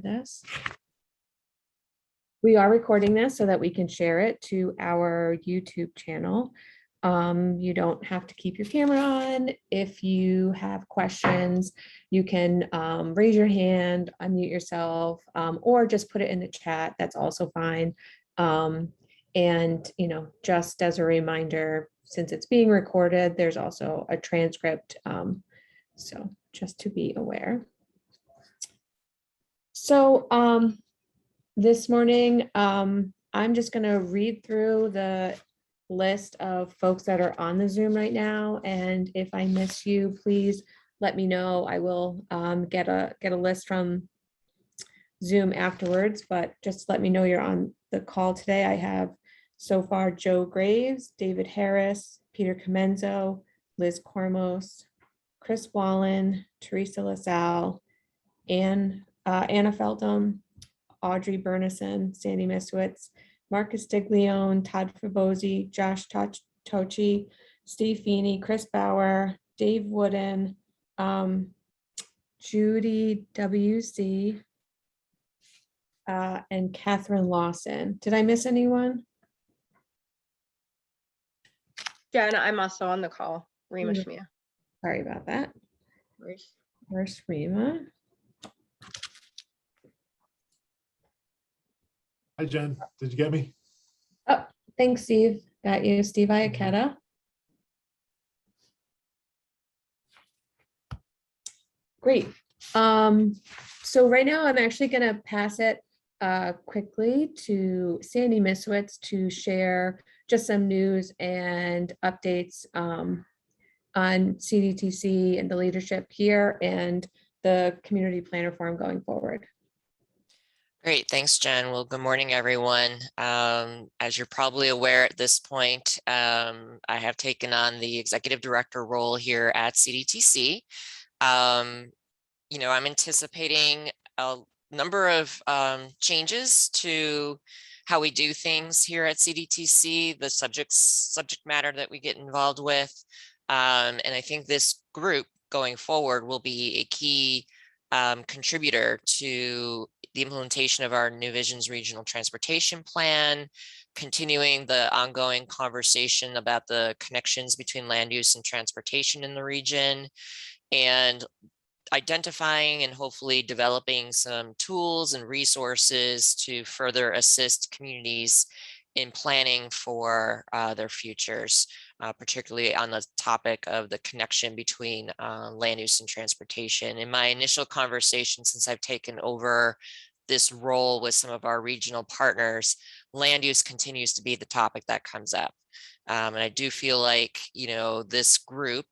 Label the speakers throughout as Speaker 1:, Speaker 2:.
Speaker 1: this. We are recording this so that we can share it to our YouTube channel. You don't have to keep your camera on. If you have questions, you can raise your hand, unmute yourself, or just put it in the chat. That's also fine. And, just as a reminder, since it's being recorded, there's also a transcript. So just to be aware. So this morning, I'm just going to read through the list of folks that are on the Zoom right now. And if I miss you, please let me know. I will get a list from Zoom afterwards, but just let me know you're on the call today. I have so far Joe Graves, David Harris, Peter Comenzo, Liz Cormos, Chris Wallen, Teresa LaSalle, Anna Feldham, Audrey Bernison, Sandy Miswitz, Marcus Diglione, Todd Fabozzi, Josh Tochi, Steve Feeney, Chris Bauer, Dave Wooden, Judy WC, and Catherine Lawson. Did I miss anyone?
Speaker 2: Jen, I'm also on the call. Rima Shmia.
Speaker 1: Sorry about that. Where's Rima?
Speaker 3: Hi, Jen. Did you get me?
Speaker 1: Oh, thanks, Steve. Got you, Steve Iacchetta. Great. So right now I'm actually going to pass it quickly to Sandy Miswitz to share just some news and updates on CDTC and the leadership here and the community planner forum going forward.
Speaker 4: Great, thanks, Jen. Well, good morning, everyone. As you're probably aware at this point, I have taken on the executive director role here at CDTC. I'm anticipating a number of changes to how we do things here at CDTC, the subject matter that we get involved with. And I think this group going forward will be a key contributor to the implementation of our New Visions Regional Transportation Plan, continuing the ongoing conversation about the connections between land use and transportation in the region, and identifying and hopefully developing some tools and resources to further assist communities in planning for their futures, particularly on the topic of the connection between land use and transportation. In my initial conversation, since I've taken over this role with some of our regional partners, land use continues to be the topic that comes up. And I do feel like, this group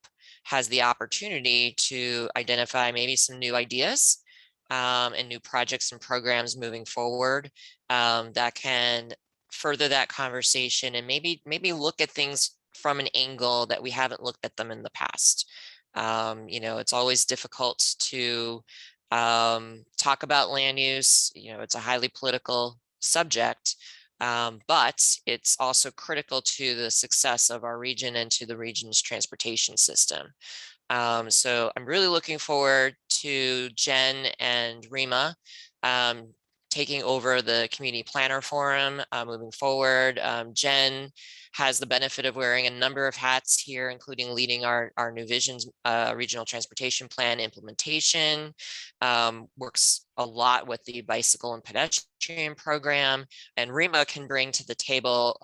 Speaker 4: has the opportunity to identify maybe some new ideas and new projects and programs moving forward that can further that conversation and maybe look at things from an angle that we haven't looked at them in the past. It's always difficult to talk about land use. It's a highly political subject, but it's also critical to the success of our region and to the region's transportation system. So I'm really looking forward to Jen and Rima taking over the Community Planner Forum moving forward. Jen has the benefit of wearing a number of hats here, including leading our New Visions Regional Transportation Plan implementation, works a lot with the bicycle and pedestrian program, and Rima can bring to the table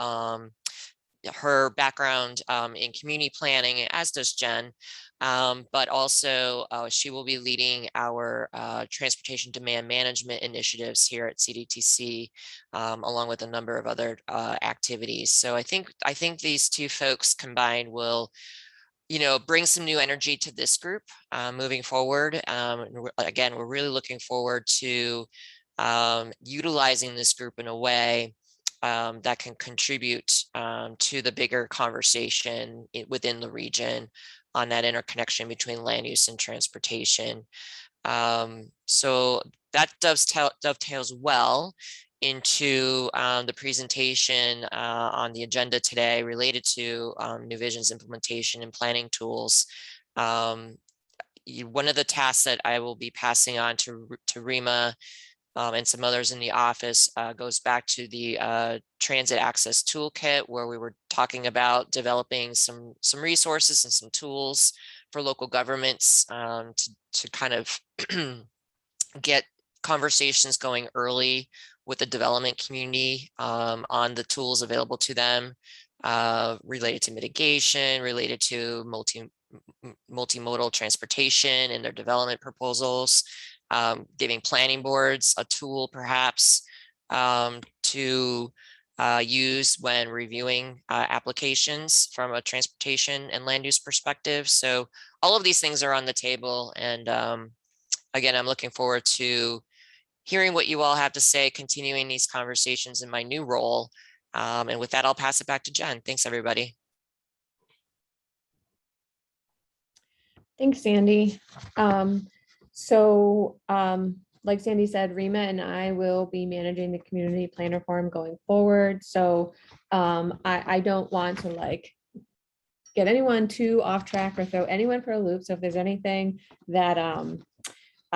Speaker 4: her background in community planning, as does Jen, but also she will be leading our transportation demand management initiatives here at CDTC, along with a number of other activities. So I think these two folks combined will, bring some new energy to this group moving forward. Again, we're really looking forward to utilizing this group in a way that can contribute to the bigger conversation within the region on that interconnection between land use and transportation. So that dovetails well into the presentation on the agenda today related to New Vision's implementation and planning tools. One of the tasks that I will be passing on to Rima and some others in the office goes back to the transit access toolkit, where we were talking about developing some resources and some tools for local governments to kind of get conversations going early with the development community on the tools available to them related to mitigation, related to multimodal transportation and their development proposals, giving planning boards a tool perhaps to use when reviewing applications from a transportation and land use perspective. So all of these things are on the table. And again, I'm looking forward to hearing what you all have to say, continuing these conversations in my new role. And with that, I'll pass it back to Jen. Thanks, everybody.
Speaker 1: Thanks, Sandy. Like Sandy said, Rima and I will be managing the community planner forum going forward. So I don't want to like get anyone too off track or throw anyone for a loop. So if there's anything that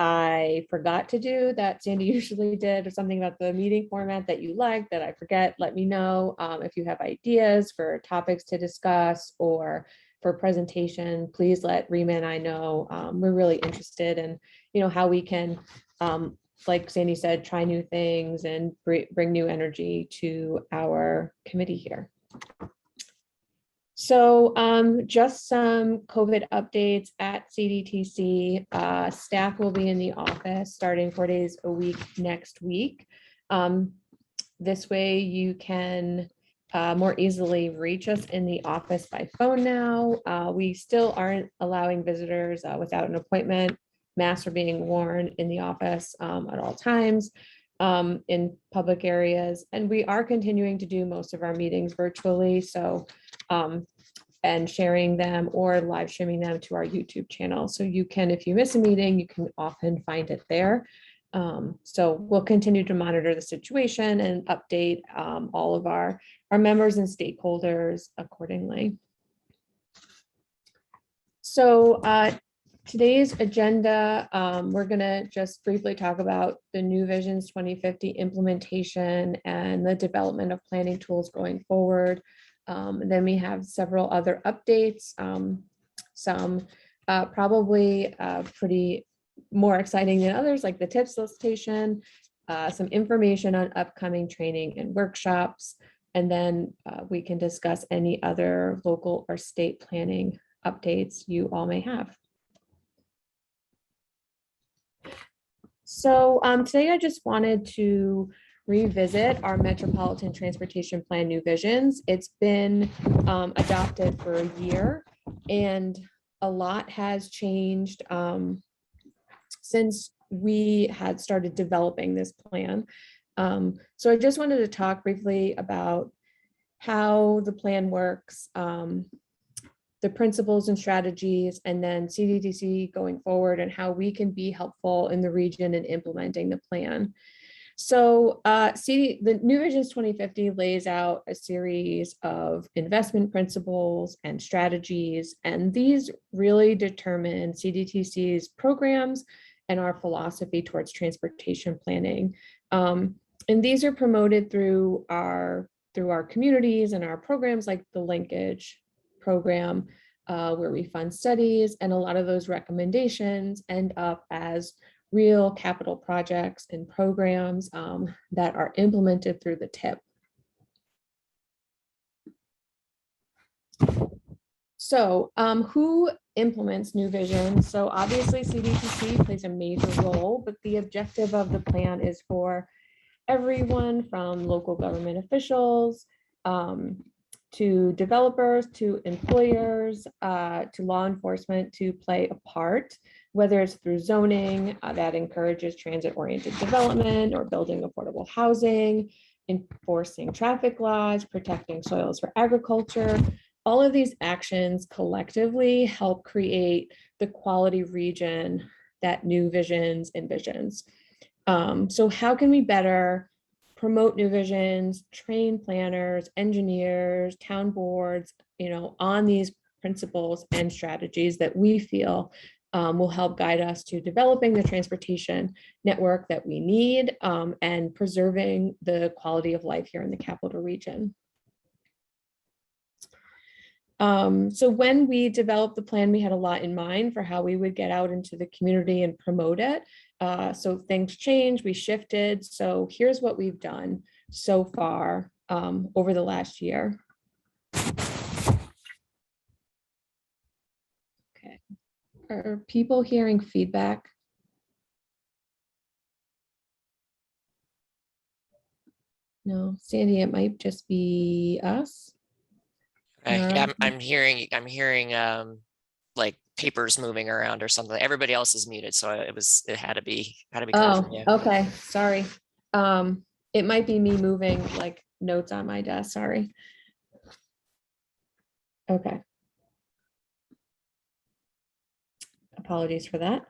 Speaker 1: I forgot to do that Sandy usually did, or something about the meeting format that you like that I forget, let me know. If you have ideas for topics to discuss or for presentation, please let Rima and I know. We're really interested in, how we can, like Sandy said, try new things and bring new energy to our committee here. So just some COVID updates at CDTC. Staff will be in the office starting 4 days a week next week. This way you can more easily reach us in the office by phone now. We still aren't allowing visitors without an appointment. Masks are being worn in the office at all times in public areas. And we are continuing to do most of our meetings virtually. So and sharing them or live streaming them to our YouTube channel. So you can, if you miss a meeting, you can often find it there. So we'll continue to monitor the situation and update all of our members and stakeholders accordingly. So today's agenda, we're gonna just briefly talk about the New Visions 2050 implementation and the development of planning tools going forward. And then we have several other updates, some probably pretty more exciting than others, like the tips solicitation, some information on upcoming training and workshops, and then we can discuss any other local or state planning updates you all may have. So today I just wanted to revisit our Metropolitan Transportation Plan New Visions. It's been adopted for a year and a lot has changed since we had started developing this plan. So I just wanted to talk briefly about how the plan works, the principles and strategies, and then CDTC going forward and how we can be helpful in the region in implementing the plan. So the New Visions 2050 lays out a series of investment principles and strategies, and these really determine CDTC's programs and our philosophy towards transportation planning. And these are promoted through our communities and our programs like the Linkage program, where we fund studies, and a lot of those recommendations end up as real capital projects and programs that are implemented through the TIP. So who implements New Vision? So obviously CDTC plays a major role, but the objective of the plan is for everyone from local government officials to developers, to employers, to law enforcement to play a part, whether it's through zoning that encourages transit-oriented development or building affordable housing, enforcing traffic laws, protecting soils for agriculture. All of these actions collectively help create the quality region that New Visions envisions. So how can we better promote New Visions, train planners, engineers, town boards, on these principles and strategies that we feel will help guide us to developing the transportation network that we need and preserving the quality of life here in the capital region. So when we developed the plan, we had a lot in mind for how we would get out into the community and promote it. So things changed, we shifted. So here's what we've done so far over the last year. Okay, are people hearing feedback? No, Sandy, it might just be us.
Speaker 4: Yeah,
Speaker 1: No.
Speaker 4: I'm hearing like papers moving around or something. Everybody else is muted, so it had to be coming
Speaker 1: Oh,
Speaker 4: from you.
Speaker 1: okay, sorry. It might be me moving like notes on my desk, sorry. Okay. Apologies for that.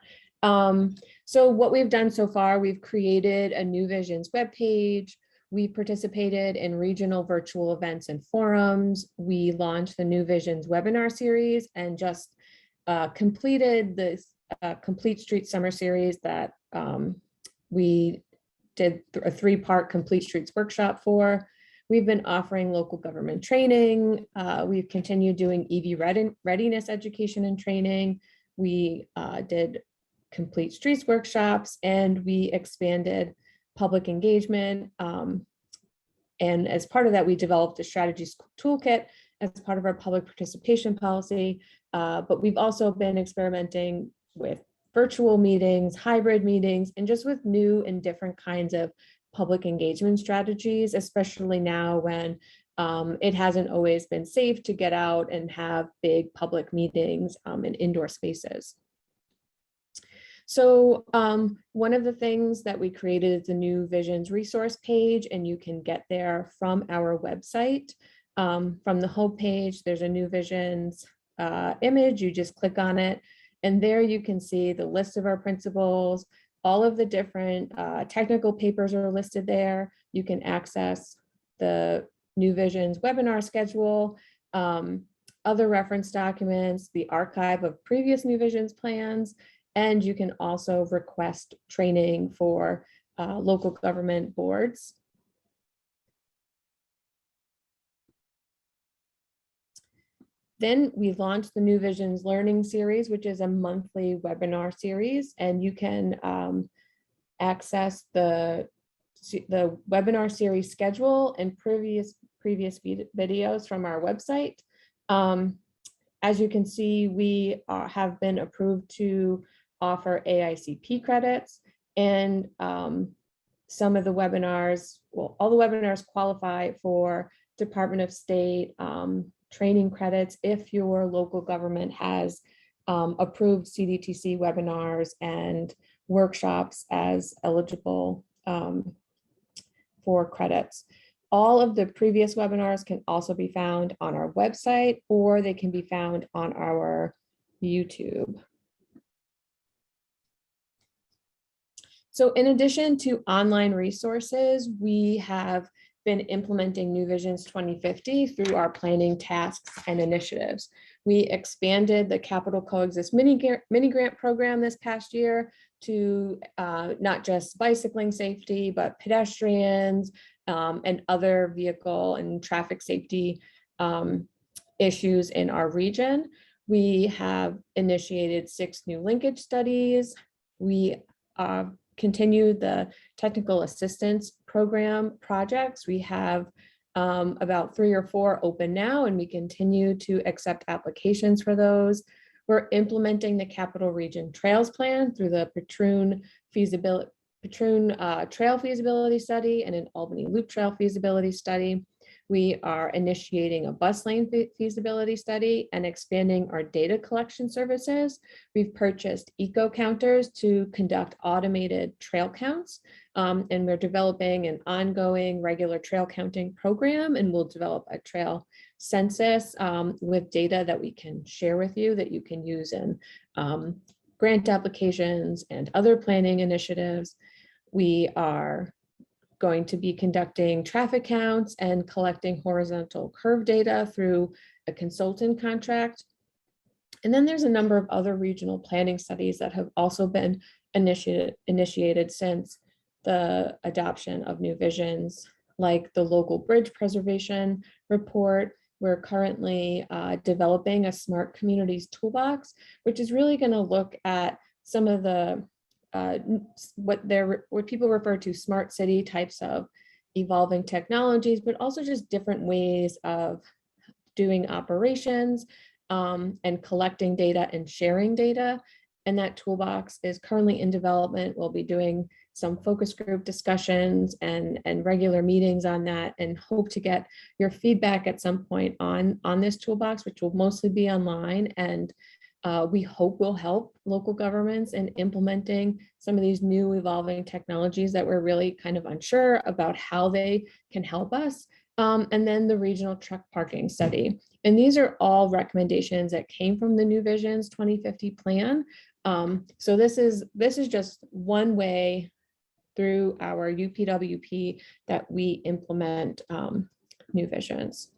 Speaker 1: So what we've done so far, we've created a New Visions webpage. We participated in regional virtual events and forums. We launched the New Visions webinar series and just completed this Complete Street Summer Series that we did a 3-part Complete Streets workshop for. We've been offering local government training. We've continued doing EV readiness education and training. We did Complete Streets workshops, and we expanded public engagement. And as part of that, we developed a strategies toolkit as part of our public participation policy. But we've also been experimenting with virtual meetings, hybrid meetings, and just with new and different kinds of public engagement strategies, especially now when it hasn't always been safe to get out and have big public meetings in indoor spaces. So one of the things that we created is the New Visions resource page, and you can get there from our website. From the home page, there's a New Visions image. You just click on it, and there you can see the list of our principles. All of the different technical papers are listed there. You can access the New Visions webinar schedule, other reference documents, the archive of previous New Visions plans, and you can also request training for local government boards. Then we launched the New Visions Learning Series, which is a monthly webinar series, and you can access the webinar series schedule and previous videos from our website. As you can see, we have been approved to offer AICP credits, and some of the webinars, well, all the webinars qualify for Department of State training credits if your local government has approved CDTC webinars and workshops as eligible for credits. All of the previous webinars can also be found on our website, or they can be found on our YouTube. So in addition to online resources, we have been implementing New Visions 2050 through our planning tasks and initiatives. We expanded the Capital Coexist mini grant program this past year to not just bicycling safety, but pedestrians and other vehicle and traffic safety issues in our region. We have initiated 6 new linkage studies. We continue the technical assistance program projects. We have about 3 or 4 open now, and we continue to accept applications for those. We're implementing the Capital Region Trails Plan through the Patroon Trail Feasibility Study and an Albany Loop Trail Feasibility Study. We are initiating a bus lane feasibility study and expanding our data collection services. We've purchased eco counters to conduct automated trail counts, and we're developing an ongoing regular trail counting program, and we'll develop a trail census with data that we can share with you that you can use in grant applications and other planning initiatives. We are going to be conducting traffic counts and collecting horizontal curve data through a consultant contract. And then there's a number of other regional planning studies that have also been initiated since the adoption of new visions, like the local bridge preservation report. We're currently developing a smart communities toolbox, which is really going to look at some of the what people refer to smart city types of evolving technologies, but also just different ways of doing operations and collecting data and sharing data. And that toolbox is currently in development. We'll be doing some focus group discussions and regular meetings on that, and hope to get your feedback at some point on this toolbox, which will mostly be online. And we hope will help local governments in implementing some of these new evolving technologies that we're really kind of unsure about how they can help us. And then the regional truck parking study. And these are all recommendations that came from the New Visions 2050 plan. So this is just one way through our UPWP that we implement New Visions.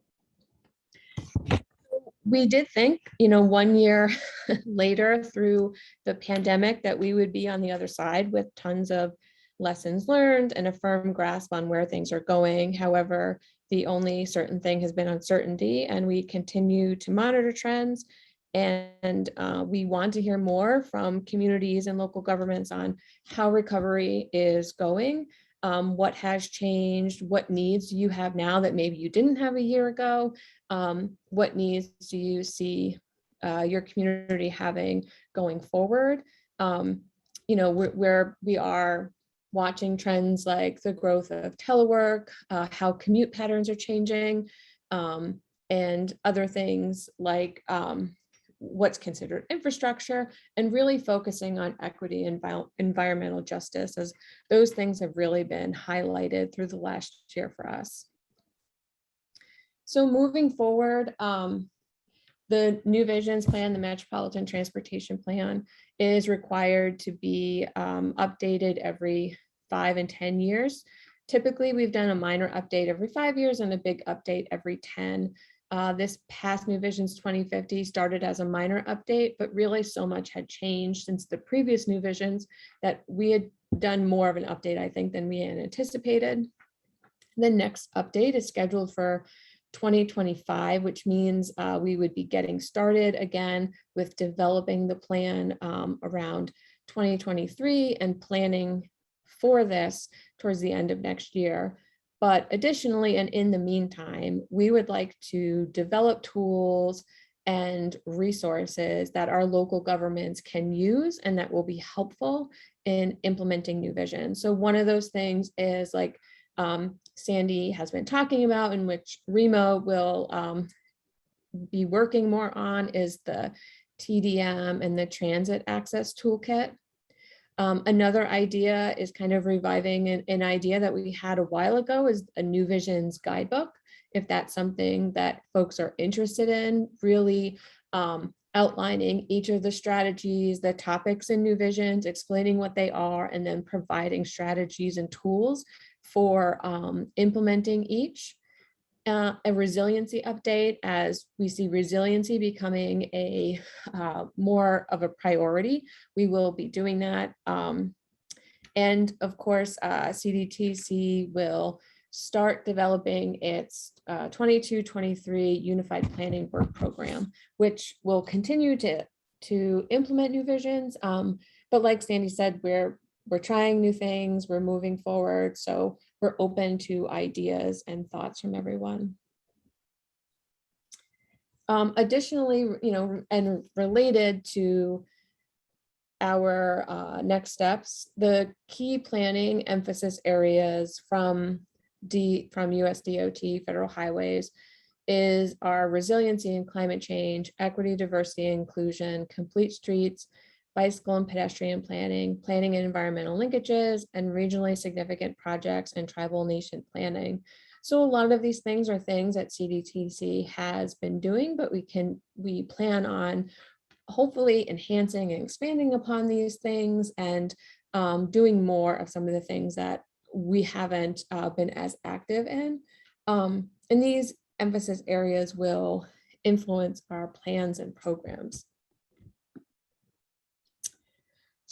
Speaker 1: We did think, 1 year later through the pandemic, that we would be on the other side with tons of lessons learned and a firm grasp on where things are going. However, the only certain thing has been uncertainty, and we continue to monitor trends. And we want to hear more from communities and local governments on how recovery is going, what has changed, what needs do you have now that maybe you didn't have a year ago, what needs do you see your community having going forward. We are watching trends like the growth of telework, how commute patterns are changing, and other things like what's considered infrastructure, and really focusing on equity and environmental justice, as those things have really been highlighted through the last year for us. So moving forward, the New Visions plan, the Metropolitan Transportation Plan, is required to be updated every 5 and 10 years. Typically, we've done a minor update every 5 years and a big update every 10. This past New Visions 2050 started as a minor update, but really so much had changed since the previous New Visions that we had done more of an update, I think, than we had anticipated. The next update is scheduled for 2025, which means we would be getting started again with developing the plan around 2023 and planning for this towards the end of next year. But additionally, and in the meantime, we would like to develop tools and resources that our local governments can use and that will be helpful in implementing New Vision. So one of those things is like Sandy has been talking about, in which Remo will be working more on, is the TDM and the Transit Access Toolkit. Another idea is kind of reviving an idea that we had a while ago, is a New Visions Guidebook. If that's something that folks are interested in, really outlining each of the strategies, the topics in New Visions, explaining what they are, and then providing strategies and tools for implementing each. A resiliency update, as we see resiliency becoming a more of a priority. We will be doing that. And of course, CDTC will start developing its 22-23 Unified Planning Work Program, which will continue to implement New Visions. But like Sandy said, we're trying new things, we're moving forward. So we're open to ideas and thoughts from everyone. Additionally, and related to our next steps, the key planning emphasis areas from USDOT, Federal Highways, is our resiliency and climate change, equity, diversity, inclusion, complete streets, bicycle and pedestrian planning, planning and environmental linkages, and regionally significant projects and tribal nation planning. So a lot of these things are things that CDTC has been doing, but we plan on hopefully enhancing and expanding upon these things, and doing more of some of the things that we haven't been as active in. And these emphasis areas will influence our plans and programs.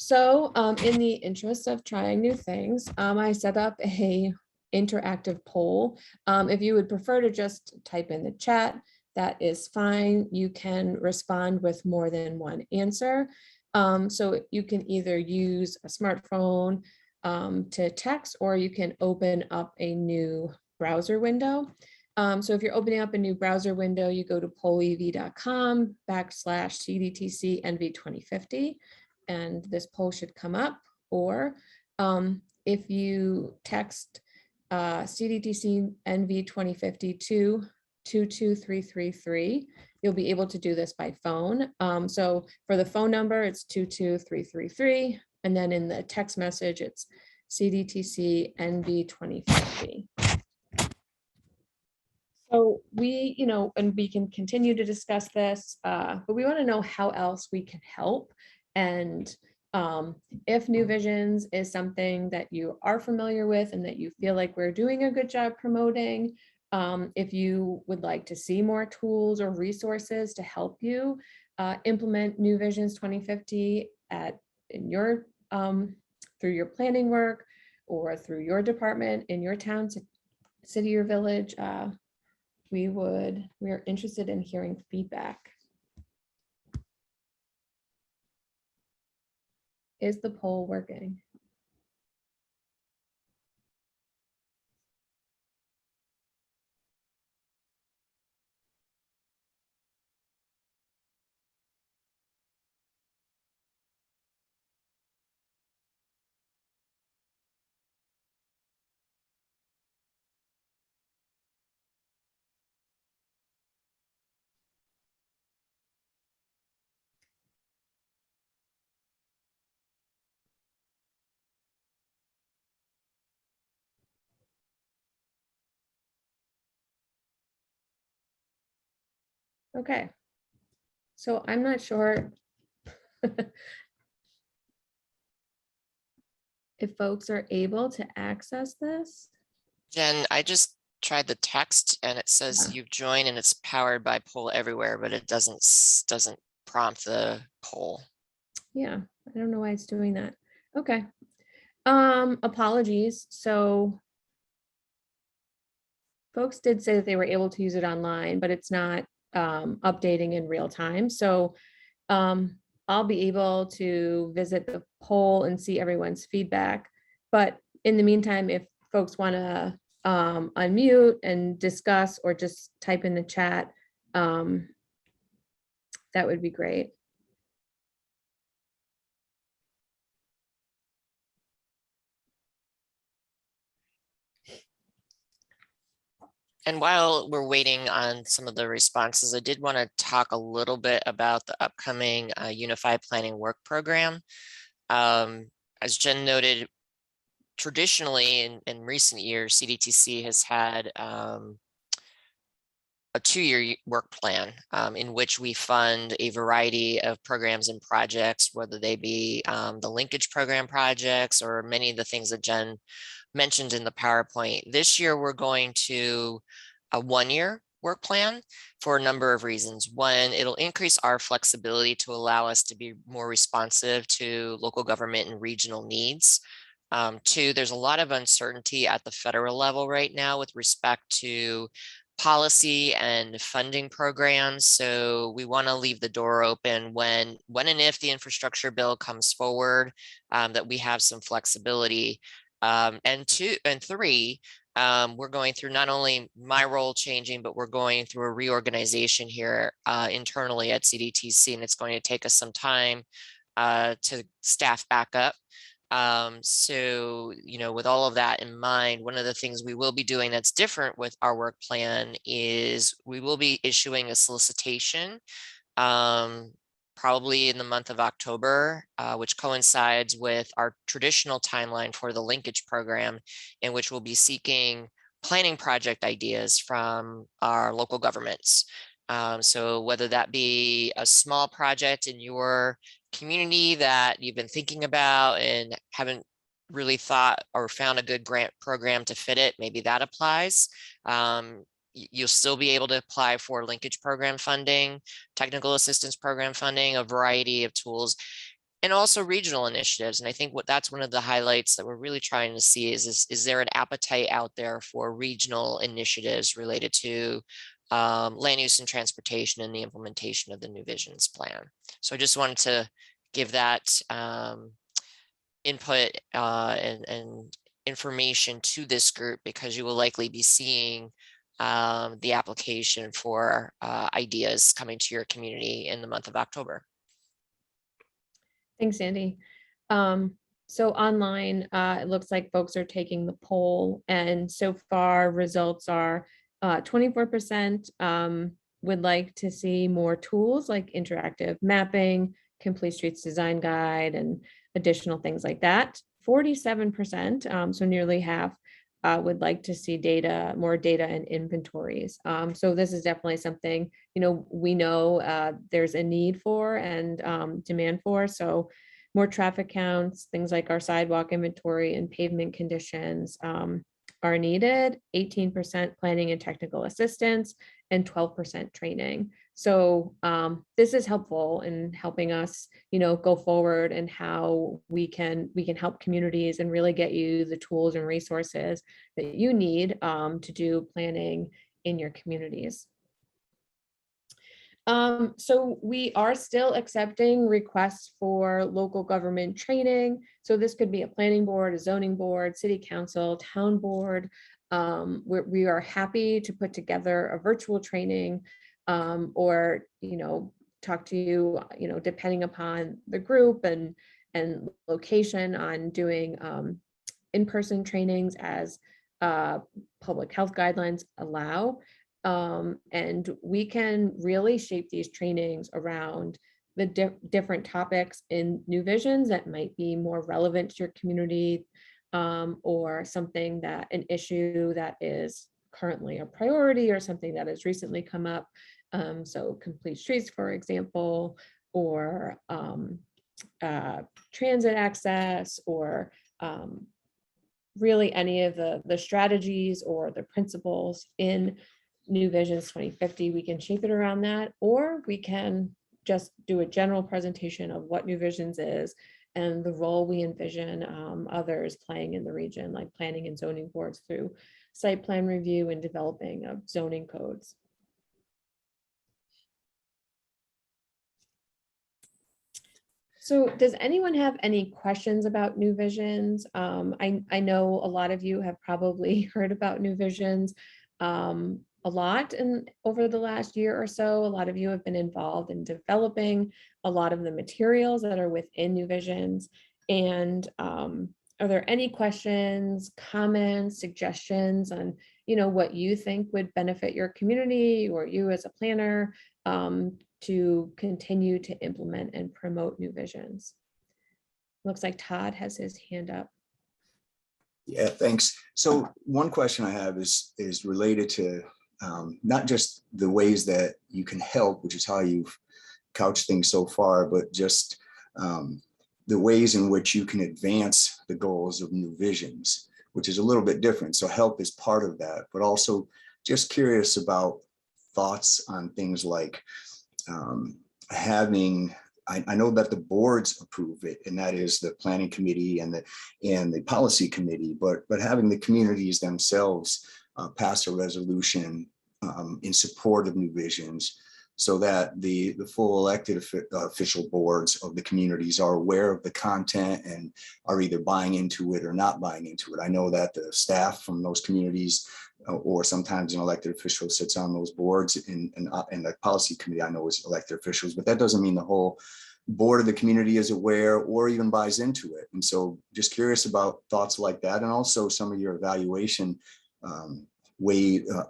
Speaker 1: So in the interest of trying new things, I set up a interactive poll. If you would prefer to just type in the chat, that is fine. You can respond with more than one answer. So you can either use a smartphone to text, or you can open up a new browser window. So if you're opening up a new browser window, you go to pollweve.com/CDTC NV2050, and this poll should come up. Or if you text CDTC NV 2050 to 22333, you'll be able to do this by phone. So for the phone number, it's 22333. And then in the text message, it's CDTC NV 2050. So we, and we can continue to discuss this, but we want to know how else we can help. And if New Visions is something that you are familiar with and that you feel like we're doing a good job promoting, if you would like to see more tools or resources to help you implement New Visions 2050 in your through your planning work or through your department in your town, city, or village, we're interested in hearing feedback. Is the poll working? Okay. So I'm not sure if folks are able to access this.
Speaker 4: Jen, I just tried the text and it says
Speaker 1: Yeah.
Speaker 4: you've joined and it's powered by Poll Everywhere, but it doesn't prompt the poll.
Speaker 1: Yeah, I don't know why it's doing that. Okay. Apologies. So folks did say that they were able to use it online, but it's not updating in real time. So I'll be able to visit the poll and see everyone's feedback. But in the meantime, if folks want to unmute and discuss or just type in the chat, that would be great.
Speaker 4: And while we're waiting on some of the responses, I did want to talk a little bit about the upcoming Unified Planning Work Program. As Jen noted, traditionally in recent years, CDTC has had a 2-year work plan in which we fund a variety of programs and projects, whether they be the linkage program projects or many of the things that Jen mentioned in the PowerPoint. This year, we're going to a 1-year work plan for a number of reasons. One, it'll increase our flexibility to allow us to be more responsive to local government and regional needs. Two, there's a lot of uncertainty at the federal level right now with respect to policy and funding programs. So we want to leave the door open when and if the infrastructure bill comes forward, that we have some flexibility. And three, we're going through not only my role changing, but we're going through a reorganization here internally at CDTC, and it's going to take us some time to staff back up. So, with all of that in mind, one of the things we will be doing that's different with our work plan is we will be issuing a solicitation probably in the month of October, which coincides with our traditional timeline for the linkage program, in which we'll be seeking planning project ideas from our local governments. So whether that be a small project in your community that you've been thinking about and haven't really thought or found a good grant program to fit it, maybe that applies. You'll still be able to apply for linkage program funding, technical assistance program funding, a variety of tools. And also regional initiatives. And I think that's one of the highlights that we're really trying to see is there an appetite out there for regional initiatives related to land use and transportation and the implementation of the New Visions plan. So I just wanted to give that input and information to this group, because you will likely be seeing the application for ideas coming to your community in the month of October.
Speaker 1: Thanks, Andy. So online, it looks like folks are taking the poll, and so far results are 24% would like to see more tools like interactive mapping, complete streets design guide, and additional things like that. 47%, so nearly half, would like to see more data and inventories. So this is definitely something, we know there's a need for and demand for. So more traffic counts, things like our sidewalk inventory and pavement conditions are needed. 18% planning and technical assistance, and 12% training. So this is helpful in helping us, go forward and how we can help communities and really get you the tools and resources that you need to do planning in your communities. So we are still accepting requests for local government training. So this could be a planning board, a zoning board, city council, town board. We are happy to put together a virtual training or, talk to you, depending upon the group and location, on doing in-person trainings as public health guidelines allow. And we can really shape these trainings around the different topics in New Visions that might be more relevant to your community, or something an issue that is currently a priority or something that has recently come up. So complete streets, for example, or transit access, or really any of the strategies or the principles in New Visions 2050. We can shape it around that, or we can just do a general presentation of what New Visions is and the role we envision others playing in the region, like planning and zoning boards through site plan review and developing of zoning codes. So does anyone have any questions about New Visions? I know a lot of you have probably heard about New Visions a lot over the last year or so. A lot of you have been involved in developing a lot of the materials that are within New Visions. And are there any questions, comments, suggestions on, what you think would benefit your community or you as a planner to continue to implement and promote New Visions? Looks like Todd has his hand up.
Speaker 5: Yeah, thanks. So one question I have is related to not just the ways that you can help, which is how you've couched things so far, but just the ways in which you can advance the goals of New Visions, which is a little bit different. So help is part of that, but also just curious about thoughts on things like having, I know that the boards approve it, and that is the planning committee and the policy committee, but having the communities themselves pass a resolution in support of New Visions, so that the full elected official boards of the communities are aware of the content and are either buying into it or not buying into it. I know that the staff from those communities, or sometimes an elected official, sits on those boards, and the policy committee I know is elected officials, but that doesn't mean the whole board of the community is aware or even buys into it. And so just curious about thoughts like that, and also some of your evaluation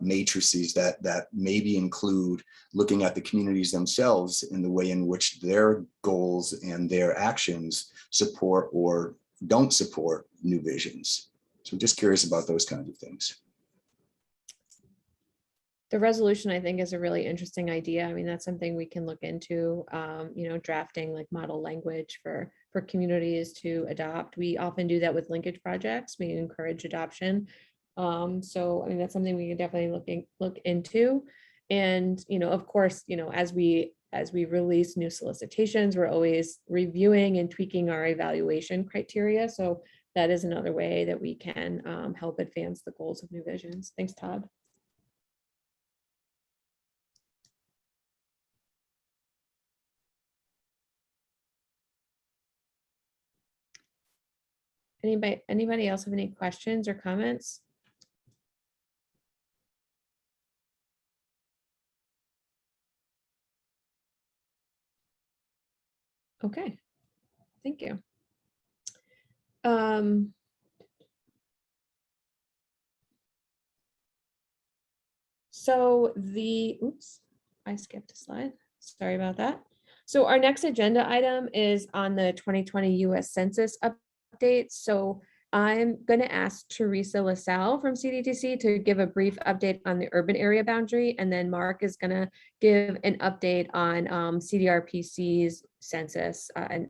Speaker 5: matrices that maybe include looking at the communities themselves in the way in which their goals and their actions support or don't support New Visions. So just curious about those kinds of things.
Speaker 1: The resolution, I think, is a really interesting idea. I mean, that's something we can look into, drafting like model language for communities to adopt. We often do that with linkage projects. We encourage adoption. So I mean, that's something we can definitely look into. And, of course, as we as we release new solicitations, we're always reviewing and tweaking our evaluation criteria. So that is another way that we can help advance the goals of New Visions. Thanks, Todd. Anybody else have any questions or comments? Okay, thank you. So oops, I skipped a slide. Sorry about that. So our next agenda item is on the 2020 US Census update. So I'm going to ask Teresa LaSalle from CDTC to give a brief update on the urban area boundary, and then Mark is going to give an update on CDRPC's census and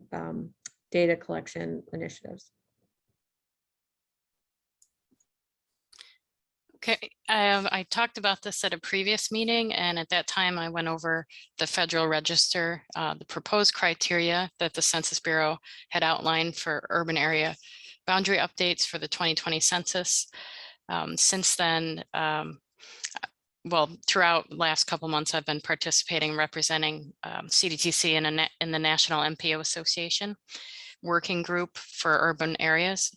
Speaker 1: data collection initiatives.
Speaker 6: Okay, I talked about this at a previous meeting, and at that time I went over the Federal Register, the proposed criteria that the Census Bureau had outlined for urban area boundary updates for the 2020 census. Since then, well, throughout the last couple months, I've been participating, representing CDTC in the National MPO Association working group for urban areas.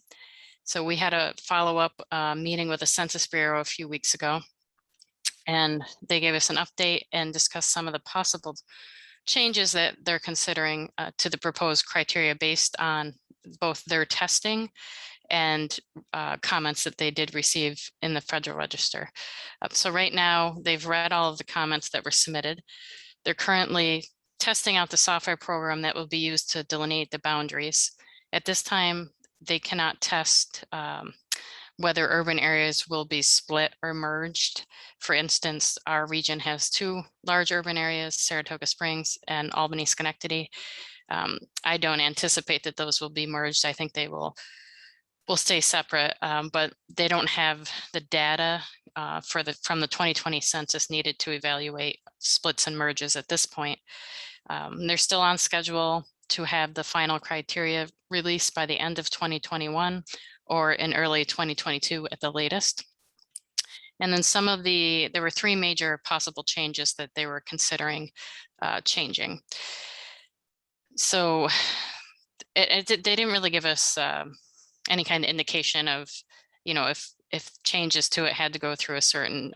Speaker 6: So we had a follow-up meeting with the Census Bureau a few weeks ago, and they gave us an update and discussed some of the possible changes that they're considering to the proposed criteria based on both their testing and comments that they did receive in the Federal Register. So right now, they've read all of the comments that were submitted. They're currently testing out the software program that will be used to delineate the boundaries. At this time, they cannot test whether urban areas will be split or merged. For instance, our region has two large urban areas, Saratoga Springs and Albany Schenectady. I don't anticipate that those will be merged. I think they will stay separate, but they don't have the data from the 2020 census needed to evaluate splits and merges at this point. They're still on schedule to have the final criteria released by the end of 2021 or in early 2022 at the latest. And then there were three major possible changes that they were considering changing. So they didn't really give us any kind of indication of, if changes to it had to go through a certain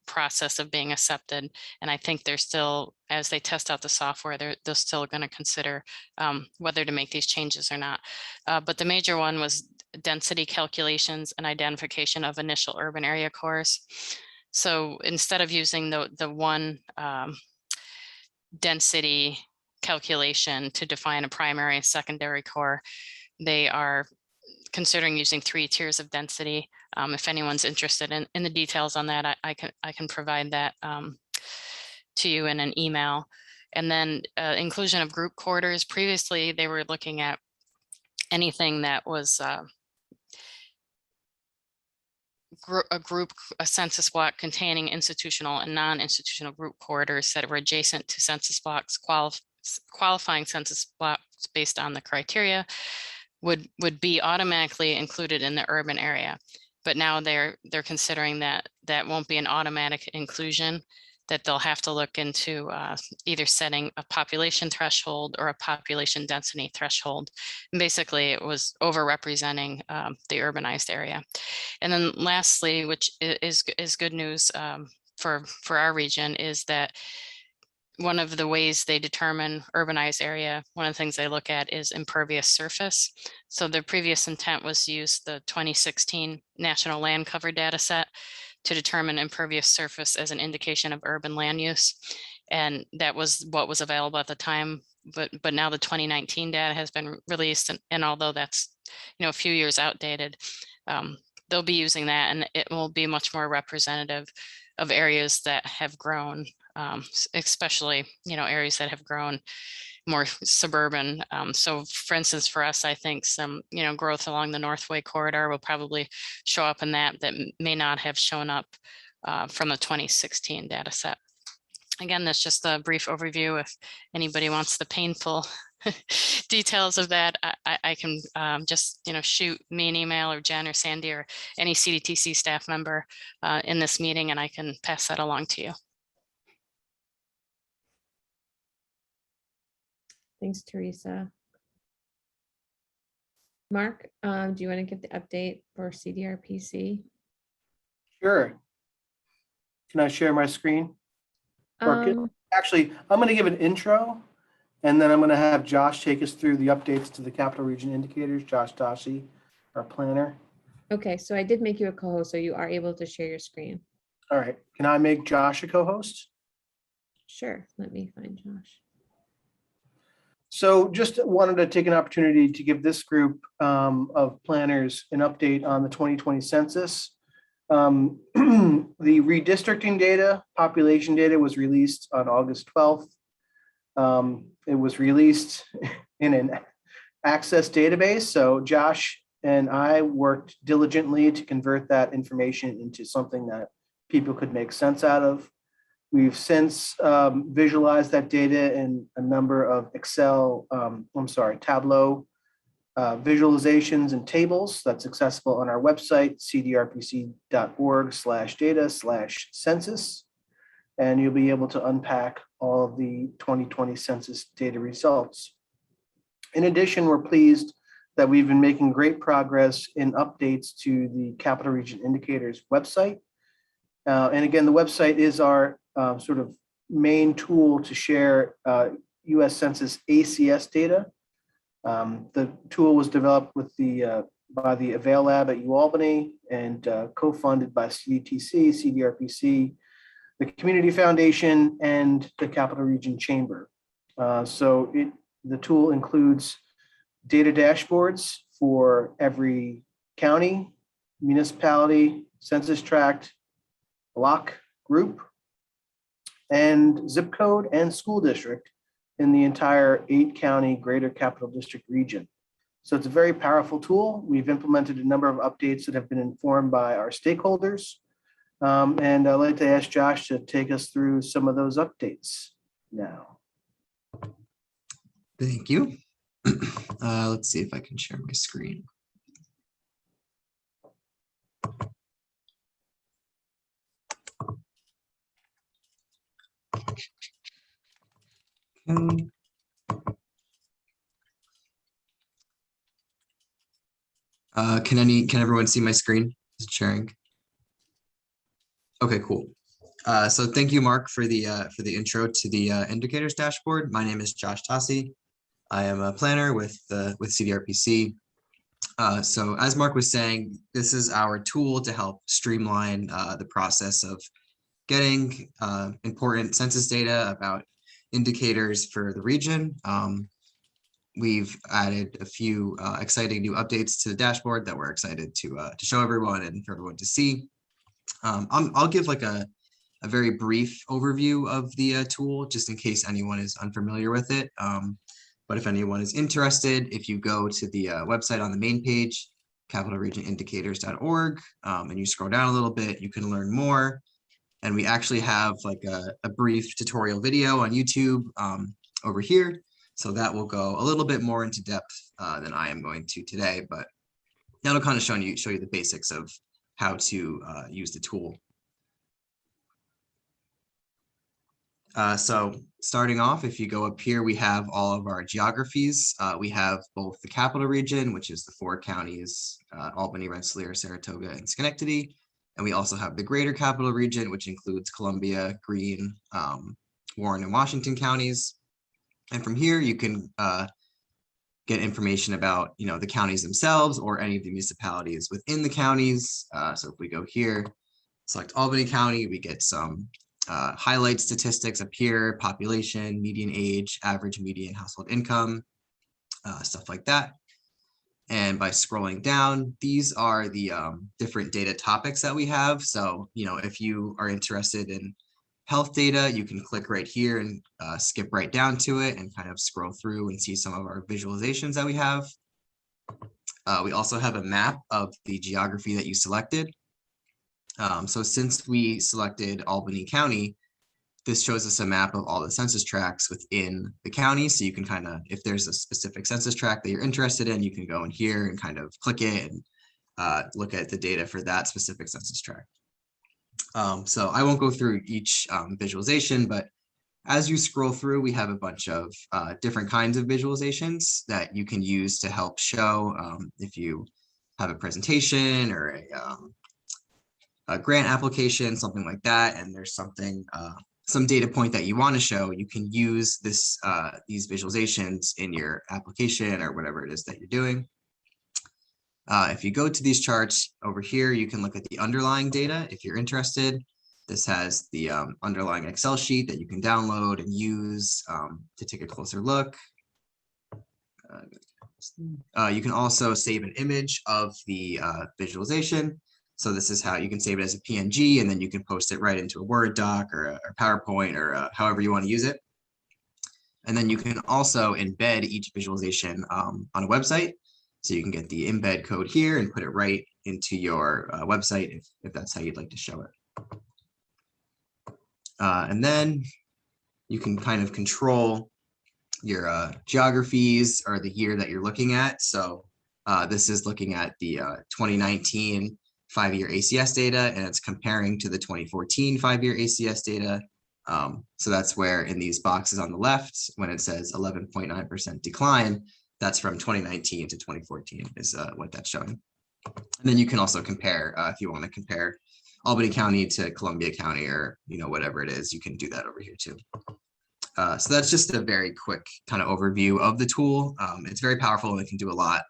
Speaker 6: process of being accepted. And I think they're still, as they test out the software, they're still going to consider whether to make these changes or not. But the major one was density calculations and identification of initial urban area cores. So instead of using the one density calculation to define a primary and secondary core, they are considering using 3 tiers of density. If anyone's interested in the details on that, I can provide that to you in an email. And then inclusion of group quarters. Previously, they were looking at anything that was a census block containing institutional and non-institutional group quarters that were adjacent to census blocks, qualifying census blocks based on the criteria would be automatically included in the urban area. But now they're considering that won't be an automatic inclusion, that they'll have to look into either setting a population threshold or a population density threshold. And basically, it was overrepresenting the urbanized area. And then lastly, which is good news for our region, is that one of the ways they determine urbanized area, one of the things they look at is impervious surface. So the previous intent was to use the 2016 National Land Cover data set to determine impervious surface as an indication of urban land use. And that was what was available at the time. But now the 2019 data has been released. And although that's a few years outdated, they'll be using that, and it will be much more representative of areas that have grown, especially areas that have grown more suburban. So for instance, for us, I think some growth along the Northway corridor will probably show up in that may not have shown up from the 2016 data set. Again, that's just a brief overview. If anybody wants the painful details of that, I can just, shoot me an email, or Jen or Sandy or any CDTC staff member in this meeting, and I can pass that along to you.
Speaker 1: Thanks, Teresa. Mark, do you want to give the update for CDRPC?
Speaker 7: Sure. Can I share my screen? Actually, I'm going to give an intro, and then I'm going to have Josh take us through the updates to the Capital Region indicators. Josh Dossi, our planner.
Speaker 1: Okay, so I did make you a co-host, so you are able to share your screen.
Speaker 7: All right. Can I make Josh a co-host?
Speaker 1: Sure, let me find Josh.
Speaker 7: So just wanted to take an opportunity to give this group of planners an update on the 2020 census. The redistricting data, population data was released on August 12th. It was released in an access database. So Josh and I worked diligently to convert that information into something that people could make sense out of. We've since visualized that data in a number of Tableau visualizations and tables that's accessible on our website, cdrpc.org/data/census. And you'll be able to unpack all of the 2020 census data results. In addition, we're pleased that we've been making great progress in updates to the Capital Region Indicators website. And again, the website is our sort of main tool to share US Census ACS data. The tool was developed with by the Avail Lab at UAlbany and co-funded by CDTC, CDRPC, the Community Foundation, and the Capital Region Chamber. The tool includes data dashboards for every county, municipality, census tract, block, group, and zip code and school district in the entire 8-county Greater Capital District region. So it's a very powerful tool. We've implemented a number of updates that have been informed by our stakeholders. And I'd like to ask Josh to take us through some of those updates now.
Speaker 8: Thank you. Let's see if I can share my screen. Okay. Can everyone see my screen? Is it sharing? Okay, cool. So thank you, Mark, for the intro to the indicators dashboard. My name is Josh Dossi. I am a planner with CDRPC. So as Mark was saying, this is our tool to help streamline the process of getting important census data about indicators for the region. We've added a few exciting new updates to the dashboard that we're excited to show everyone and for everyone to see. I'll give like a very brief overview of the tool, just in case anyone is unfamiliar with it. But if anyone is interested, if you go to the website on the main page, capitalregionindicators.org, and you scroll down a little bit, you can learn more. And we actually have like a brief tutorial video on YouTube over here. So that will go a little bit more into depth than I am going to today, but that'll kind of show you the basics of how to use the tool. So starting off, if you go up here, we have all of our geographies. We have both the capital region, which is the 4 counties, Albany, Rensselaer, Saratoga, and Schenectady. And we also have the greater capital region, which includes Columbia, Greene, Warren, and Washington counties. And from here, you can get information about, the counties themselves or any of the municipalities within the counties. So if we go here, select Albany County, we get some highlight statistics up here: population, median age, average median household income, stuff like that. And by scrolling down, these are the different data topics that we have. So, if you are interested in health data, you can click right here and skip right down to it and kind of scroll through and see some of our visualizations that we have. We also have a map of the geography that you selected. So since we selected Albany County, this shows us a map of all the census tracts within the county. So you can kind of, if there's a specific census tract that you're interested in, you can go in here and kind of click it and look at the data for that specific census tract. So I won't go through each visualization, but as you scroll through, we have a bunch of different kinds of visualizations that you can use to help show if you have a presentation or a grant application, something like that, and there's something, some data point that you want to show, you can use this these visualizations in your application or whatever it is that you're doing. If you go to these charts over here, you can look at the underlying data if you're interested. This has the underlying Excel sheet that you can download and use to take a closer look. You can also save an image of the visualization. So this is how you can save it as a PNG, and then you can post it right into a Word doc or a PowerPoint or however you want to use it. And then you can also embed each visualization on a website. So you can get the embed code here and put it right into your website if that's how you'd like to show it. And then you can kind of control your geographies or the year that you're looking at. So this is looking at the 2019 5-year ACS data, and it's comparing to the 2014 5-year ACS data. So that's where in these boxes on the left, when it says 11.9% decline, that's from 2019 to 2014 is what that's showing. And then you can also compare if you want to compare Albany County to Columbia County or, you know, whatever it is, you can do that over here too. So that's just a very quick kind of overview of the tool. It's very powerful and it can do a lot.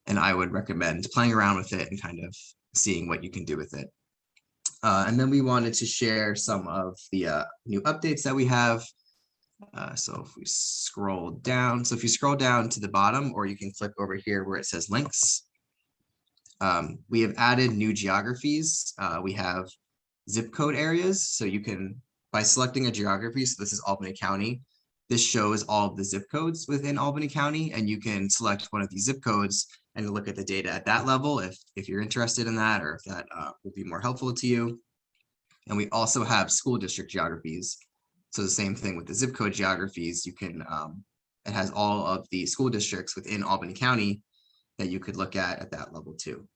Speaker 8: And I would recommend playing around with it and kind of seeing what you can do with it. And then we wanted to share some of the new updates that we have. So if we scroll down, so if you scroll down to the bottom, or you can click over here where it says links, we have added new geographies. We have zip code areas. So you can, by selecting a geography, so this is Albany County, this shows all of the zip codes within Albany County, and you can select one of these zip codes and look at the data at that level if you're interested in that, or if that will be more helpful to you. And we also have school district geographies. So the same thing with the zip code geographies, you can, it has all of the school districts within Albany County that you could look at that level too,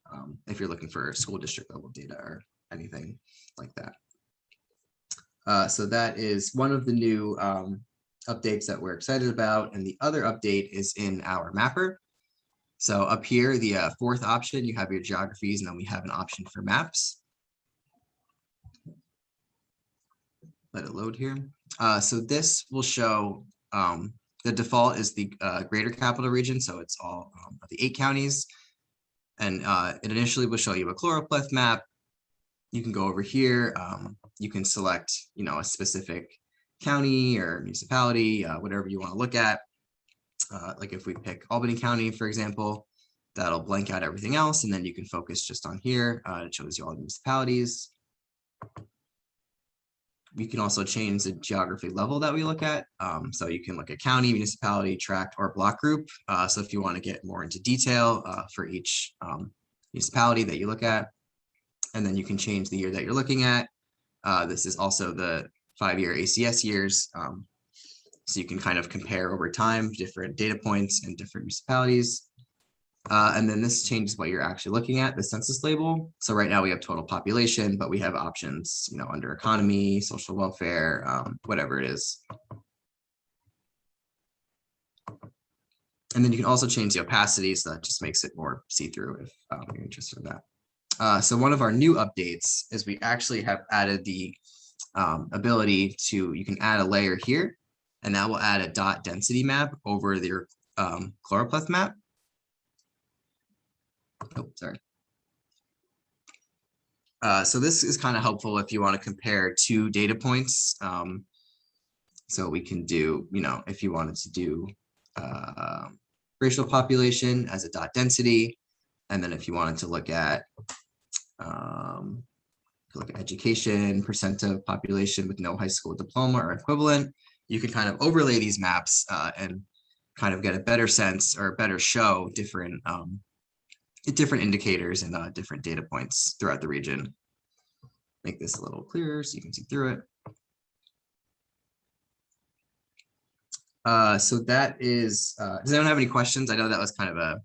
Speaker 8: if you're looking for school district level data or anything like that. So that is one of the new updates that we're excited about. And the other update is in our mapper. So up here, the fourth option, you have your geographies, and then we have an option for maps. Let it load here. So this will show, the default is the greater capital region. So it's all of the 8 counties. And it initially will show you a choropleth map. You can go over here. You can select, you know, a specific county or municipality, whatever you want to look at. Like if we pick Albany County, for example, that'll blank out everything else. And then you can focus just on here. It shows you all the municipalities. We can also change the geography level that we look at. So you can look at county, municipality, tract, or block group. So if you want to get more into detail for each municipality that you look at, and then you can change the year that you're looking at. This is also the 5-year ACS years. So you can kind of compare over time different data points and different municipalities. And then this changes what you're actually looking at, the census label. So right now we have total population, but we have options, you know, under economy, social welfare, whatever it is. And then you can also change the opacity, so that just makes it more see-through if you're interested in that. So one of our new updates is we actually have added the ability to, you can add a layer here, and that will add a dot density map over your choropleth map. Oh, sorry. So this is kind of helpful if you want to compare 2 data points. So we can do, you know, if you wanted to do racial population as a dot density, and then if you wanted to look at education, percent of population with no high school diploma or equivalent, you can kind of overlay these maps and kind of get a better sense or a better show different indicators and different data points throughout the region. Make this a little clearer so you can see through it. So that is, does anyone have any questions? I know that was kind of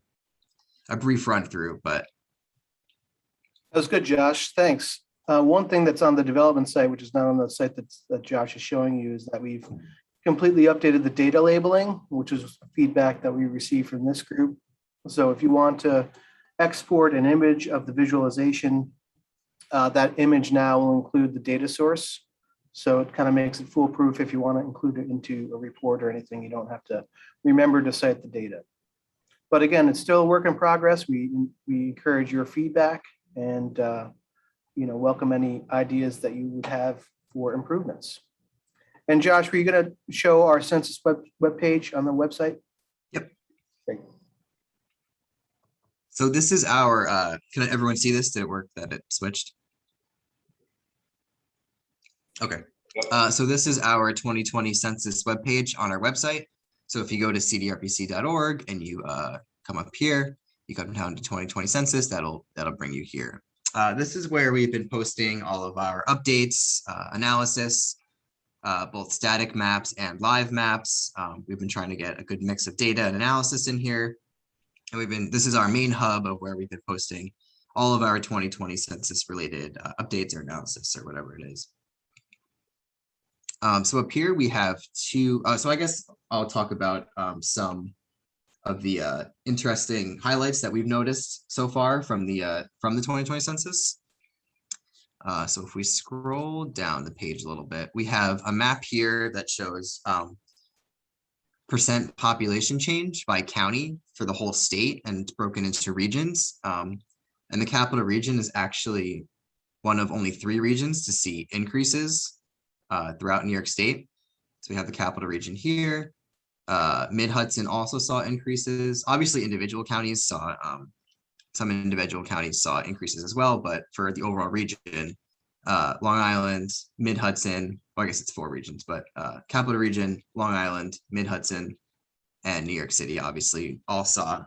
Speaker 8: a brief run through, but
Speaker 7: That was good, Josh. Thanks. One thing that's on the development site, which is not on the site that Josh is showing you, is that we've completely updated the data labeling, which is feedback that we received from this group. So if you want to export an image of the visualization, that image now will include the data source. So it kind of makes it foolproof. If you want to include it into a report or anything, you don't have to remember to cite the data. But again, it's still a work in progress. We encourage your feedback and welcome any ideas that you would have for improvements. And Josh, were you going to show our census webpage on the website?
Speaker 8: Yep.
Speaker 7: Great.
Speaker 8: So this is our, can everyone see this? Did it work that it switched? Okay. So this is our 2020 census webpage on our website. So if you go to cdrpc.org and you come up here, you come down to 2020 census, that'll bring you here. This is where we've been posting all of our updates, analysis, both static maps and live maps. We've been trying to get a good mix of data and analysis in here. And this is our main hub of where we've been posting all of our 2020 census related updates or analysis or whatever it is. So up here we have two, so I guess I'll talk about some of the interesting highlights that we've noticed so far from the 2020 census. So if we scroll down the page a little bit, we have a map here that shows percent population change by county for the whole state, and it's broken into regions. And the capital region is actually one of only 3 regions to see increases throughout New York State. So we have the capital region here. Mid-Hudson also saw increases. Obviously, individual counties saw, some individual counties saw increases as well, but for the overall region, Long Island, Mid-Hudson, well, I guess it's 4 regions, but capital region, Long Island, Mid-Hudson, and New York City obviously all saw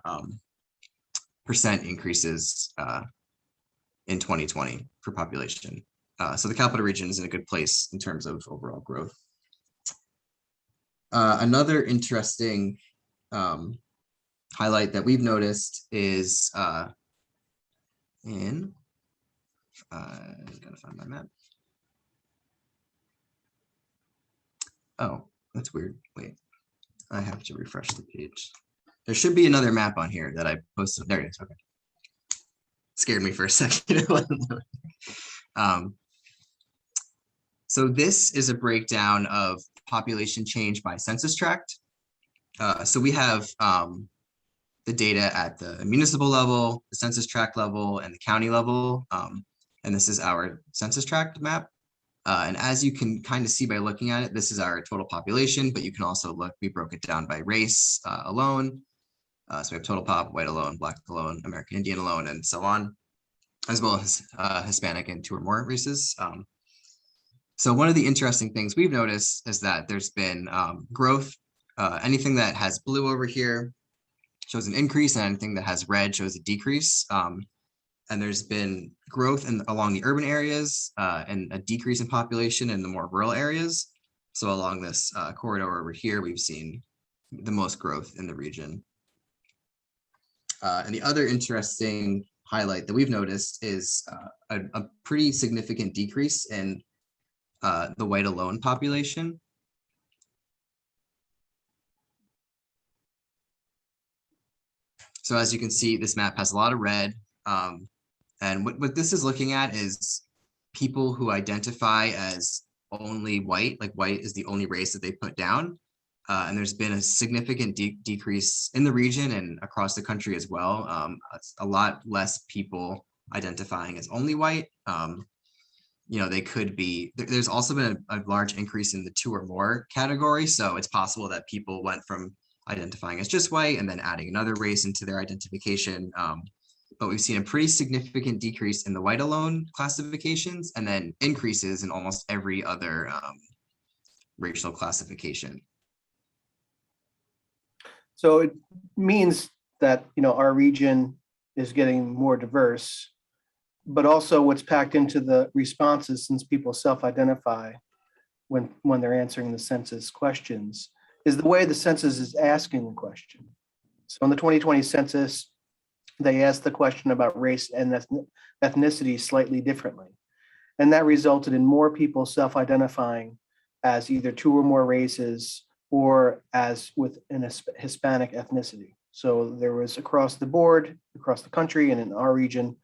Speaker 8: percent increases in 2020 for population. So the capital region is in a good place in terms of overall growth. Another interesting highlight that we've noticed is I gotta find my map. Oh, that's weird. Wait, I have to refresh the page. There should be another map on here that I posted. There it is. Okay. Scared me for a second. So this is a breakdown of population change by census tract. So we have the data at the municipal level, the census tract level, and the county level. And this is our census tract map. And as you can kind of see by looking at it, this is our total population, but you can also look, we broke it down by race alone. So we have total pop, white alone, black alone, American Indian alone, and so on, as well as Hispanic and 2 or more races. So one of the interesting things we've noticed is that there's been growth. Anything that has blue over here shows an increase, and anything that has red shows a decrease. And there's been growth along the urban areas and a decrease in population in the more rural areas. So along this corridor over here, we've seen the most growth in the region. And the other interesting highlight that we've noticed is a pretty significant decrease in the white alone population. So as you can see, this map has a lot of red. And what this is looking at is people who identify as only white, like white is the only race that they put down. And there's been a significant decrease in the region and across the country as well. A lot less people identifying as only white. They could be, there's also been a large increase in the 2 or more category. So it's possible that people went from identifying as just white and then adding another race into their identification. But we've seen a pretty significant decrease in the white alone classifications and then increases in almost every other racial classification.
Speaker 7: So it means that, our region is getting more diverse, but also what's packed into the responses, since people self-identify when they're answering the census questions, is the way the census is asking the question. So in the 2020 census, they asked the question about race and ethnicity slightly differently. And that resulted in more people self-identifying as either two or more races or as with an Hispanic ethnicity. So there was across the board, across the country and in our region,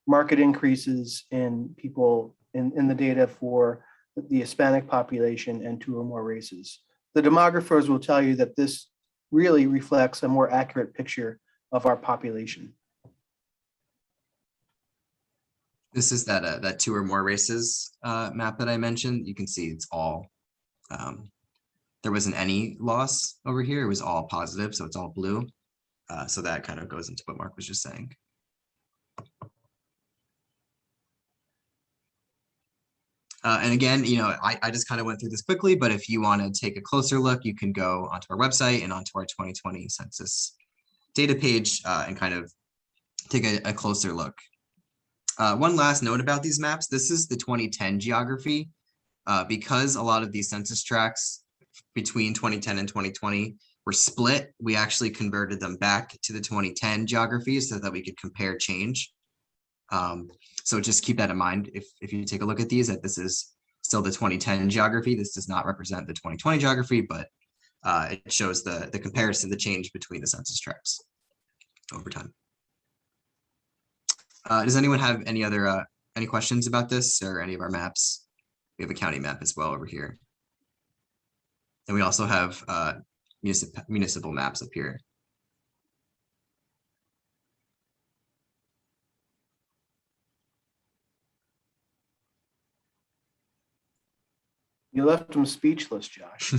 Speaker 7: market increases in people in the data for the Hispanic population and two or more races. The demographers will tell you that this really reflects a more accurate picture of our population.
Speaker 8: This is that two or more races map that I mentioned. You can see it's all, there wasn't any loss over here. It was all positive, so it's all blue. So that kind of goes into what Mark was just saying. And again, I just kind of went through this quickly, but if you want to take a closer look, you can go onto our website and onto our 2020 census data page and kind of take a closer look. One last note about these maps, this is the 2010 geography. Because a lot of these census tracts between 2010 and 2020 were split, we actually converted them back to the 2010 geography so that we could compare change. So just keep that in mind if you take a look at these, that this is still the 2010 geography. This does not represent the 2020 geography, but it shows the comparison, the change between the census tracts over time. Does anyone have any questions about this or any of our maps? We have a county map as well over here. And we also have municipal maps up here.
Speaker 7: You left them speechless, Josh.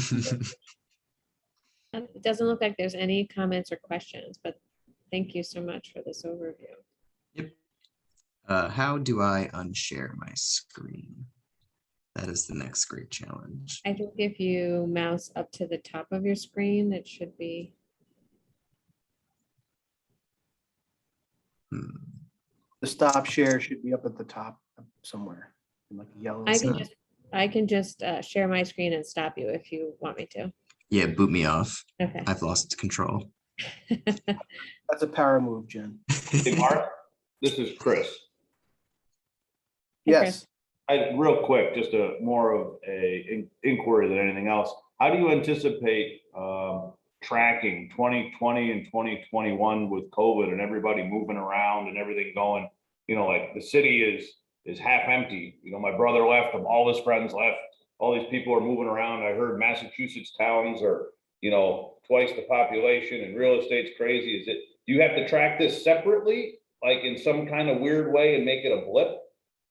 Speaker 1: It doesn't look like there's any comments or questions, but thank you so much for this overview.
Speaker 8: Yep. How do I unshare my screen? That is the next great challenge.
Speaker 1: I think if you mouse up to the top of your screen, it should be.
Speaker 7: The stop share should be up at the top somewhere, in like yellow.
Speaker 1: I can just share my screen and stop you if you want me to.
Speaker 8: Yeah, boot me off.
Speaker 1: Okay.
Speaker 8: I've lost control.
Speaker 7: That's a power move, Jen.
Speaker 9: Hey, Mark, this is Chris.
Speaker 1: Hey,
Speaker 7: Yes.
Speaker 1: Chris.
Speaker 9: Real quick, just more of a inquiry than anything else. How do you anticipate tracking 2020 and 2021 with COVID and everybody moving around and everything going? Like the city is half empty. My brother left, all his friends left. All these people are moving around. I heard Massachusetts towns are, twice the population and real estate's crazy. Do you have to track this separately, like in some kind of weird way and make it a blip?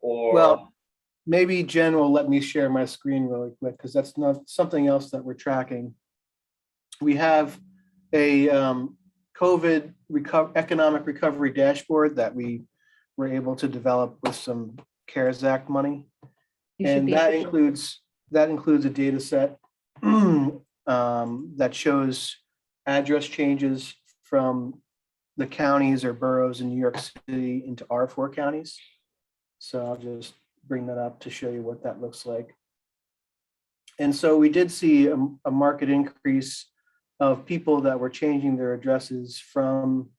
Speaker 9: Or
Speaker 7: Well, maybe Jen will let me share my screen really quick because that's not something else that we're tracking. We have a COVID economic recovery dashboard that we were able to develop with some CARES Act money. And that includes a data set that shows address changes from the counties or boroughs in New York City into our 4 counties. So I'll just bring that up to show you what that looks like. And so we did see a market increase of people that were changing their addresses from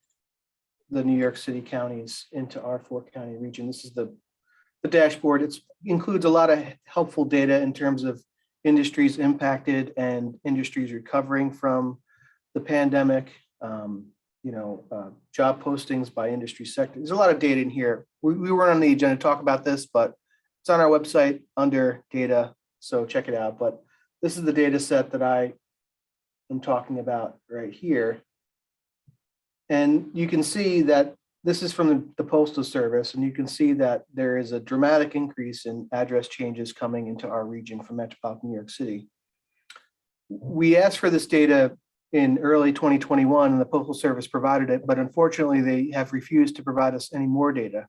Speaker 7: the New York City counties into our 4 county region. This is the dashboard. It includes a lot of helpful data in terms of industries impacted and industries recovering from the pandemic, job postings by industry sector. There's a lot of data in here. We weren't on the agenda to talk about this, but it's on our website under data, so check it out. But this is the data set that I am talking about right here. And you can see that this is from the Postal Service, and you can see that there is a dramatic increase in address changes coming into our region from metropolitan New York City. We asked for this data in early 2021, and the Postal Service provided it, but unfortunately, they have refused to provide us any more data.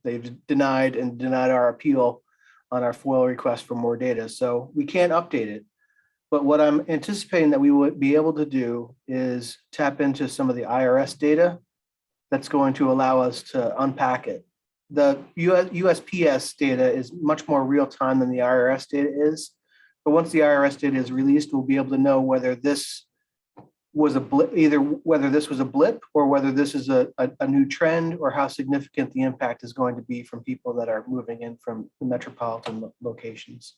Speaker 7: They've denied our appeal on our FOIL request for more data, so we can't update it. But what I'm anticipating that we would be able to do is tap into some of the IRS data that's going to allow us to unpack it. The USPS data is much more real time than the IRS data is. But once the IRS data is released, we'll be able to know whether this was a blip, either whether this was a blip or whether this is a new trend, or how significant the impact is going to be from people that are moving in from the metropolitan locations.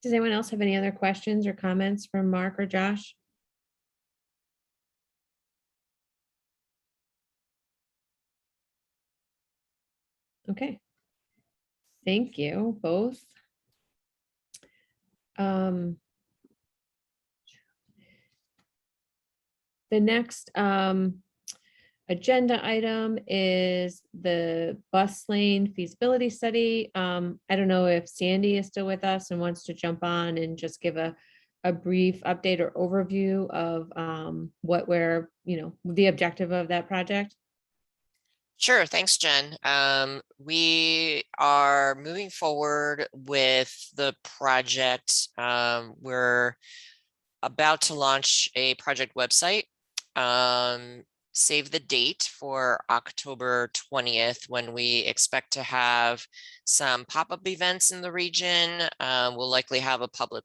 Speaker 1: Does anyone else have any other questions or comments from Mark or Josh? Okay. Thank you both. The next agenda item is the bus lane feasibility study. I don't know if Sandy is still with us and wants to jump on and just give a brief update or overview of what we're, the objective of that project.
Speaker 4: Sure, thanks, Jen. We are moving forward with the project. We're about to launch a project website. Save the date for October 20th, when we expect to have some pop-up events in the region. We'll likely have a public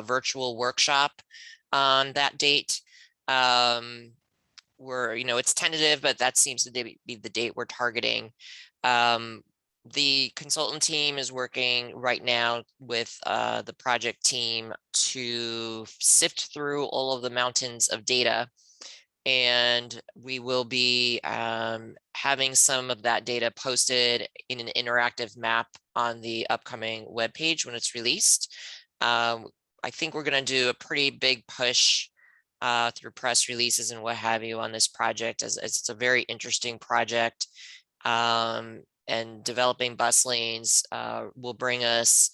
Speaker 4: virtual workshop on that date. It's tentative, but that seems to be the date we're targeting. The consultant team is working right now with the project team to sift through all of the mountains of data. And we will be having some of that data posted in an interactive map on the upcoming webpage when it's released. I think we're going to do a pretty big push through press releases and what have you on this project, as it's a very interesting project. And developing bus lanes will bring us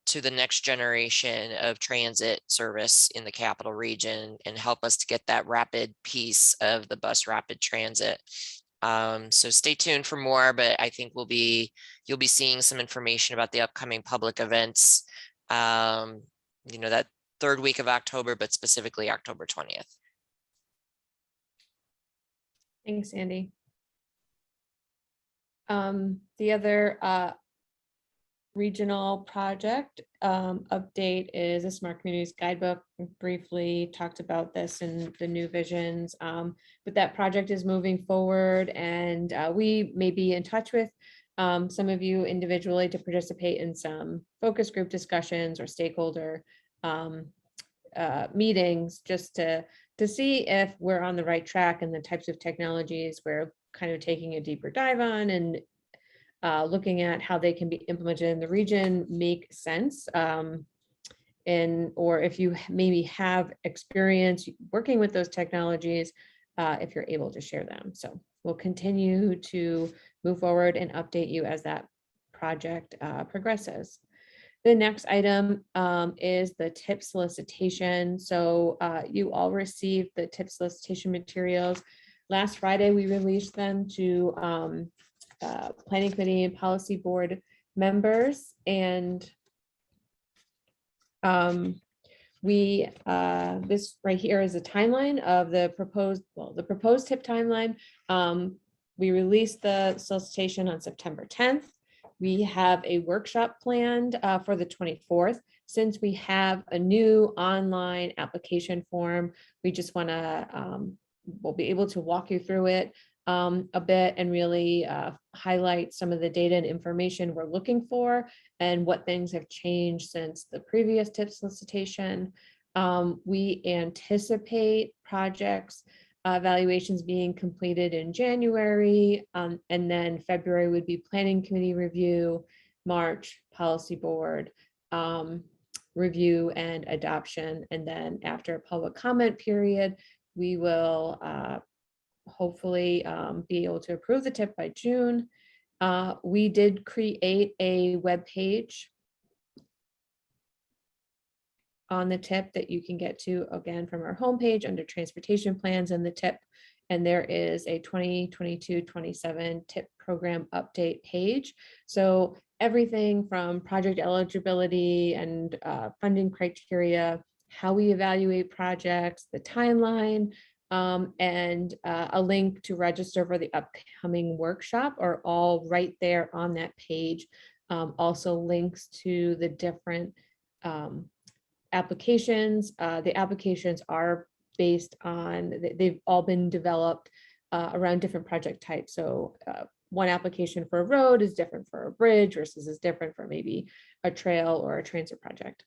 Speaker 4: to the next generation of transit service in the capital region and help us to get that rapid piece of the bus rapid transit. So stay tuned for more, but I think you'll be seeing some information about the upcoming public events, that third week of October, but specifically October 20th.
Speaker 1: Thanks, Andy. The other regional project update is the Smart Communities Guidebook. We briefly talked about this in the new visions, but that project is moving forward, and we may be in touch with some of you individually to participate in some focus group discussions or stakeholder meetings, just to see if we're on the right track and the types of technologies we're kind of taking a deeper dive on, and looking at how they can be implemented in the region make sense. Or if you maybe have experience working with those technologies, if you're able to share them. So we'll continue to move forward and update you as that project progresses. The next item is the tip solicitation. So you all received the tip solicitation materials. Last Friday, we released them to Planning Committee and Policy Board members, and this right here is a timeline of the proposed tip timeline. We released the solicitation on September 10th. We have a workshop planned for the 24th. Since we have a new online application form, we just want to we'll be able to walk you through it a bit and really highlight some of the data and information we're looking for and what things have changed since the previous tip solicitation. We anticipate projects evaluations being completed in January, and then February would be Planning Committee review, March Policy Board review and adoption, and then after a public comment period, we will hopefully be able to approve the tip by June. We did create a web page on the tip that you can get to, again, from our homepage under transportation plans and the tip. And there is a 2022-27 tip program update page. So everything from project eligibility and funding criteria, how we evaluate projects, the timeline, and a link to register for the upcoming workshop are all right there on that page. Also links to the different applications. The applications are based on, they've all been developed around different project types. So one application for a road is different for a bridge versus is different for maybe a trail or a transit project.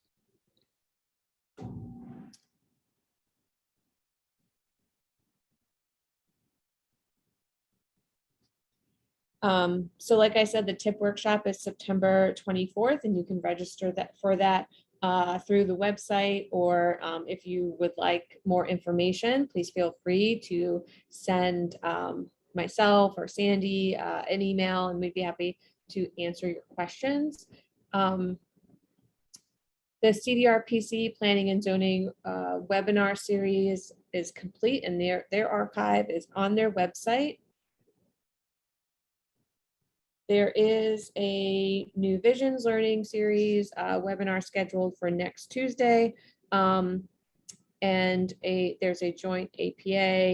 Speaker 1: So like I said, the TIP workshop is September 24th, and you can register for that through the website, or if you would like more information, please feel free to send myself or Sandy an email, and we'd be happy to answer your questions. The CDRPC Planning and Zoning webinar series is complete, and their archive is on their website. There is a New Visions Learning Series webinar scheduled for next Tuesday. And there's a joint APA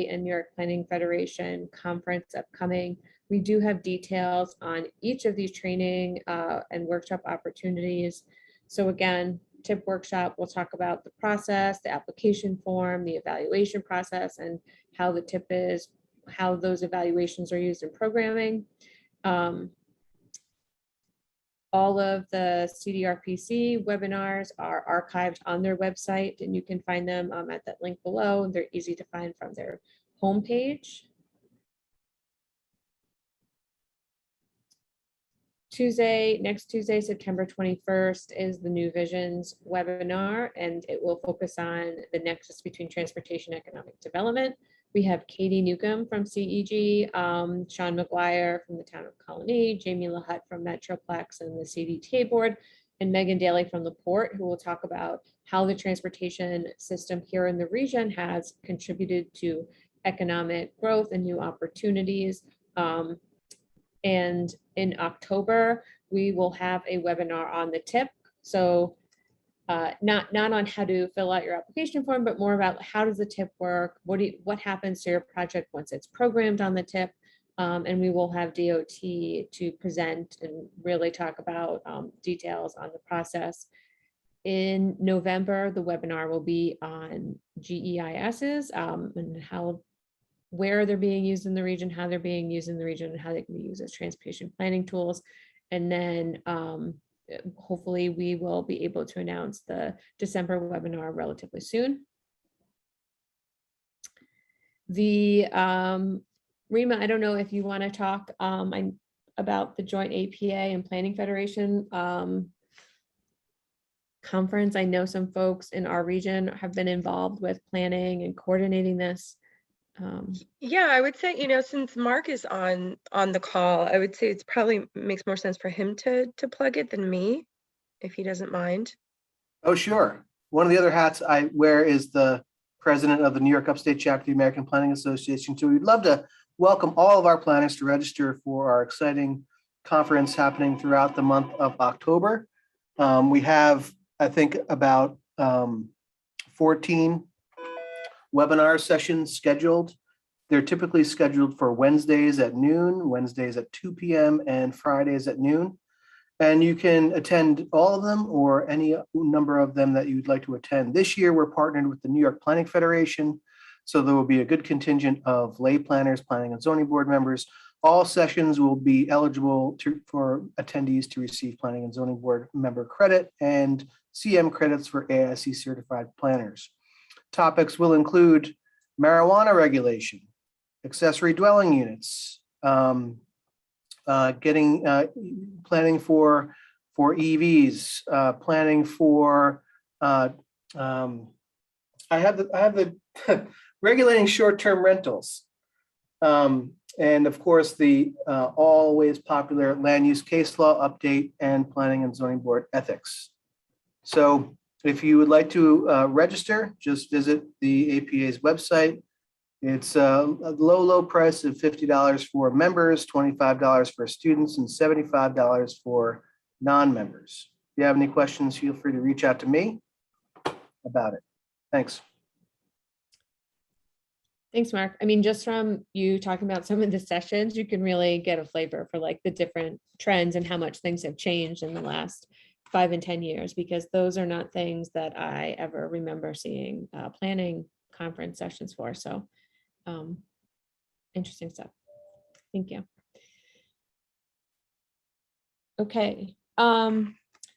Speaker 1: and New York Planning Federation conference upcoming. We do have details on each of these training and workshop opportunities. So again, TIP workshop, we'll talk about the process, the application form, the evaluation process, and how the TIP is, how those evaluations are used in programming. All of the CDRPC webinars are archived on their website, and you can find them at that link below. They're easy to find from their homepage. Next Tuesday, September 21st is the New Visions webinar, and it will focus on the nexus between transportation and economic development. We have Katie Newcomb from CEG, Sean McGuire from the town of Colony, Jamie Lahutt from Metroplex and the CDTA board, and Megan Daly from the port, who will talk about how the transportation system here in the region has contributed to economic growth and new opportunities. And in October, we will have a webinar on the TIP. So not on how to fill out your application form, but more about how does the TIP work? What happens to your project once it's programmed on the TIP? And we will have DOT to present and really talk about details on the process. In November, the webinar will be on GEISs and where they're being used in the region, how they're being used in the region, and how they can be used as transportation planning tools. And then hopefully we will be able to announce the December webinar relatively soon. The Rima, I don't know if you want to talk about the joint APA and Planning Federation conference. I know some folks in our region have been involved with planning and coordinating this.
Speaker 2: Yeah, I would say, since Mark is on the call, I would say it's probably makes more sense for him to plug it than me, if he doesn't mind.
Speaker 7: Oh, sure. One of the other hats I wear is the president of the New York Upstate chapter of the American Planning Association. So we'd love to welcome all of our planners to register for our exciting conference happening throughout the month of October. We have, I think, about 14 webinar sessions scheduled. They're typically scheduled for Wednesdays at noon, Wednesdays at 2 p.m., and Fridays at noon. And you can attend all of them or any number of them that you'd like to attend. This year, we're partnered with the New York Planning Federation. So there will be a good contingent of lay planners, planning and zoning board members. All sessions will be eligible for attendees to receive planning and zoning board member credit and CM credits for AIC certified planners. Topics will include marijuana regulation, accessory dwelling units, planning for EVs, planning for I have the regulating short-term rentals, and of course the always popular land use case law update and planning and zoning board ethics. So if you would like to register, just visit the APA's website. It's a low price of $50 for members, $25 for students, and $75 for non-members. If you have any questions, feel free to reach out to me about it. Thanks.
Speaker 1: Thanks, Mark. I mean, just from you talking about some of the sessions, you can really get a flavor for like the different trends and how much things have changed in the last 5 and 10 years, because those are not things that I ever remember seeing planning conference sessions for. So interesting stuff. Thank you. Okay.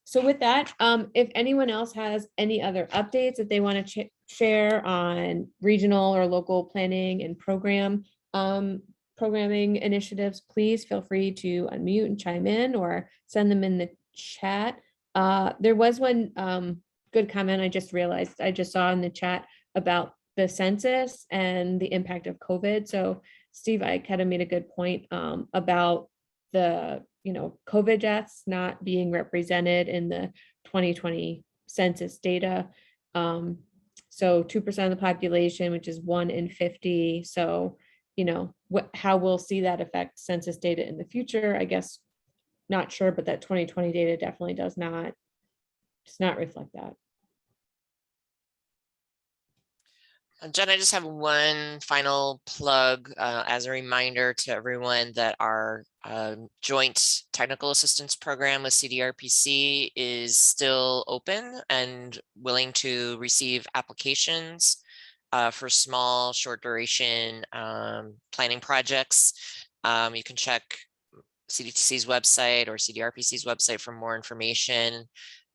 Speaker 1: So with that, if anyone else has any other updates that they want to share on regional or local planning and programming initiatives, please feel free to unmute and chime in or send them in the chat. There was one good comment I just realized, I just saw in the chat about the census and the impact of COVID. So Steve, I kind of made a good point about the COVID deaths not being represented in the 2020 census data. So 2% of the population, which is 1 in 50. So, how we'll see that affect census data in the future, I guess, not sure, but that 2020 data definitely does not reflect that.
Speaker 4: Jen, I just have one final plug as a reminder to everyone that our joint technical assistance program with CDRPC is still open and willing to receive applications for small, short duration planning projects. You can check CDTC's website or CDRPC's website for more information.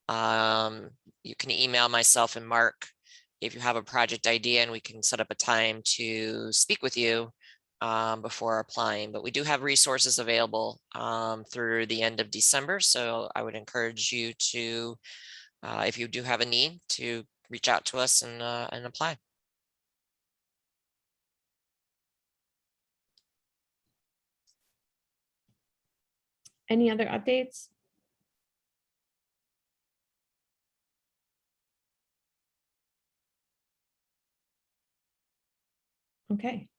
Speaker 4: You can email myself and Mark if you have a project idea, and we can set up a time to speak with you before applying. But we do have resources available through the end of December. So I would encourage you to, if you do have a need, to reach out to us and apply.
Speaker 1: Any other updates? Okay.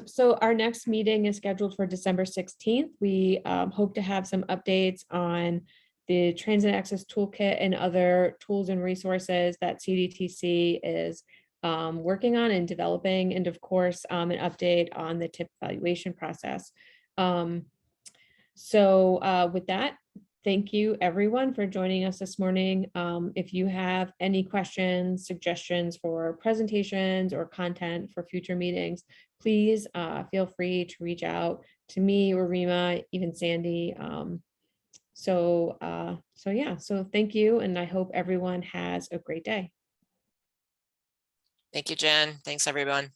Speaker 1: So our next meeting is scheduled for December 16th. We hope to have some updates on the Transit Access Toolkit and other tools and resources that CDTC is working on and developing, and of course, an update on the TIP evaluation process. So with that, thank you everyone for joining us this morning. If you have any questions, suggestions for presentations or content for future meetings, please feel free to reach out to me or Rima, even Sandy. So thank you, and I hope everyone has a great day.
Speaker 4: Thank you, Jen. Thanks, everyone.